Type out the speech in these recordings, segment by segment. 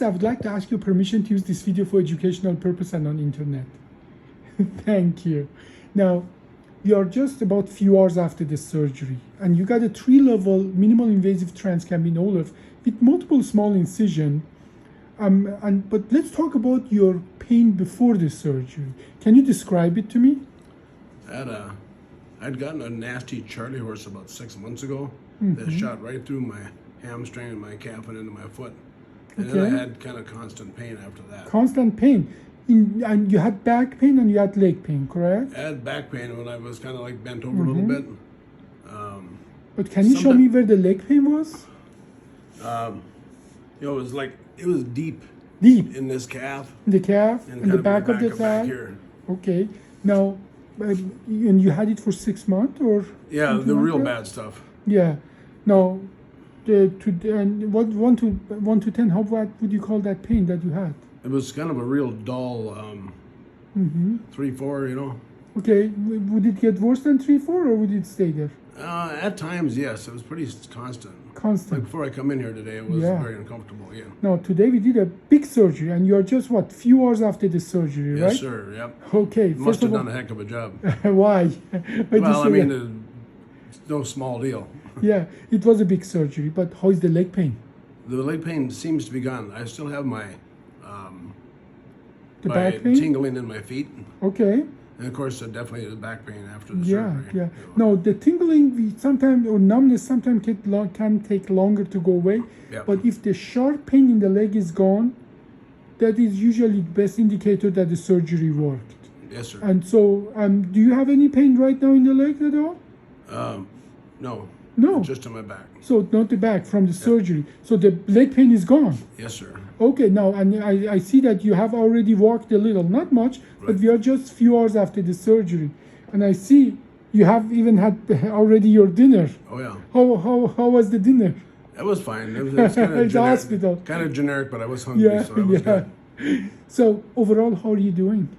I would like to ask your permission to use this video for educational purpose and on internet. Thank you. Now, you are just about few hours after the surgery, and you got a 3-level minimal invasive transcam in OLLIF with multiple small incision. But let's talk about your pain before the surgery. Can you describe it to me? I'd gotten a nasty Charlie horse about 6 months ago that shot right through my hamstring and my calf and into my foot. And then I had kind of constant pain after that. Constant pain. And you had back pain and you had leg pain, correct? I had back pain when I was kind of like bent over a little bit. But can you show me where the leg pain was? It was like, it was deep. Deep? In this calf. In the calf? And in the back of the thigh? Here. Okay. Now, and you had it for 6 months or? Yeah, the real bad stuff. Yeah. Now, and what 1 to 10, what would you call that pain that you had? It was kind of a real dull 3-4, you know. Okay. Would it get worse than 3-4 or would it stay there? At times, yes. It was pretty constant. Constant. Like before I come in here today, it was very uncomfortable, yeah. Now, today we did a big surgery and you are just, what, few hours after the surgery, right? Yes, sir, yep. Okay. Must have done a heck of a job. Why? Well, I mean, it's no small deal. Yeah, it was a big surgery, but how is the leg pain? The leg pain seems to be gone. I still have my back pain? tingling in my feet. Okay. And of course, definitely the back pain after the surgery. Yeah. No, the tingling sometimes or numbness sometimes can take longer to go away. Yep. But if the sharp pain in the leg is gone, that is usually the best indicator that the surgery worked. Yes, sir. And so, do you have any pain right now in the leg at all? No. No. Just on my back. So not the back, from the surgery. So the leg pain is gone. Yes, sir. Okay, now, and I see that you have already walked a little, not much, but we are just few hours after the surgery. And I see you have even had already your dinner. Oh, yeah. How was the dinner? It was fine. It was kind of the hospital. Kind of generic, but I was hungry, so it was good. So overall, how are you doing?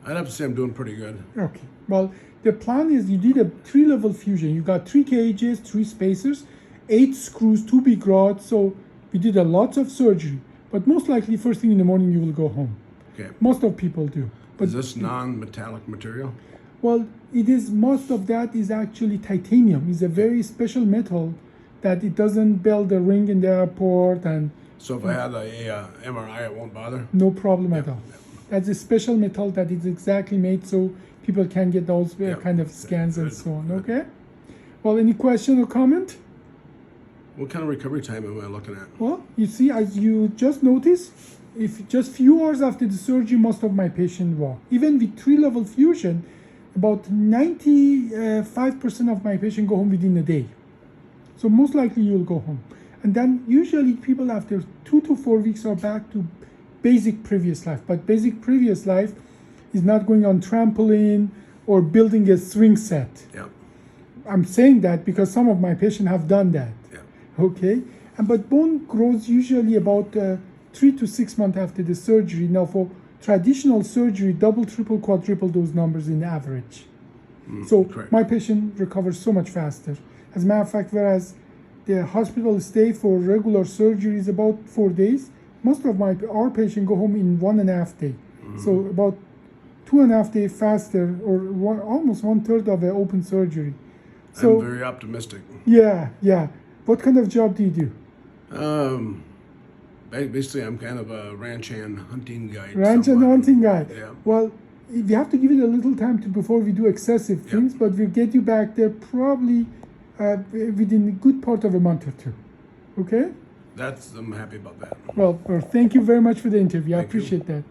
I'd have to say I'm doing pretty good. Okay. Well, the plan is you did a 3-level fusion. You got 3 cages, 3 spacers, 8 screws, 2 big rods. So we did a lot of surgery. But most likely, first thing in the morning, you will go home. Okay. Most of people do. But is this non-metallic material? Well, it is. Most of that is actually titanium. It's a very special metal that it doesn't build a ring in the airport. And so if I had a MRI, it won't bother? No problem at all. That's a special metal that is exactly made so people can get those kind of scans and so on. Okay? Well, any question or comment? What kind of recovery time am I looking at? Well, you see, as you just noticed, if just few hours after the surgery, most of my patients walk. Even with 3-level fusion, about 95% of my patients go home within a day. So most likely you'll go home. And then usually people after 2 to 4 weeks are back to basic previous life. But basic previous life is not going on trampoline or building a swing set. Yeah. I'm saying that because some of my patients have done that. Yeah. Okay, but bone grows usually about 3 to 6 months after the surgery. Now, for traditional surgery, double, triple, quadruple those numbers in average. So correct. My patient recovers so much faster. As a matter of fact, whereas the hospital stay for regular surgery is about 4 days, most of our patients go home in 1.5 days. So about 2.5 days faster, or almost 1/3 of an open surgery. So I'm very optimistic. Yeah. What kind of job do you do? Basically, I'm kind of a ranch hand hunting guide. Ranch and hunting guy. Yeah. Well, we have to give it a little time before we do excessive things, but we'll get you back there probably within a good part of a month or 2. Okay? I'm happy about that. Well, thank you very much for the interview. I appreciate that.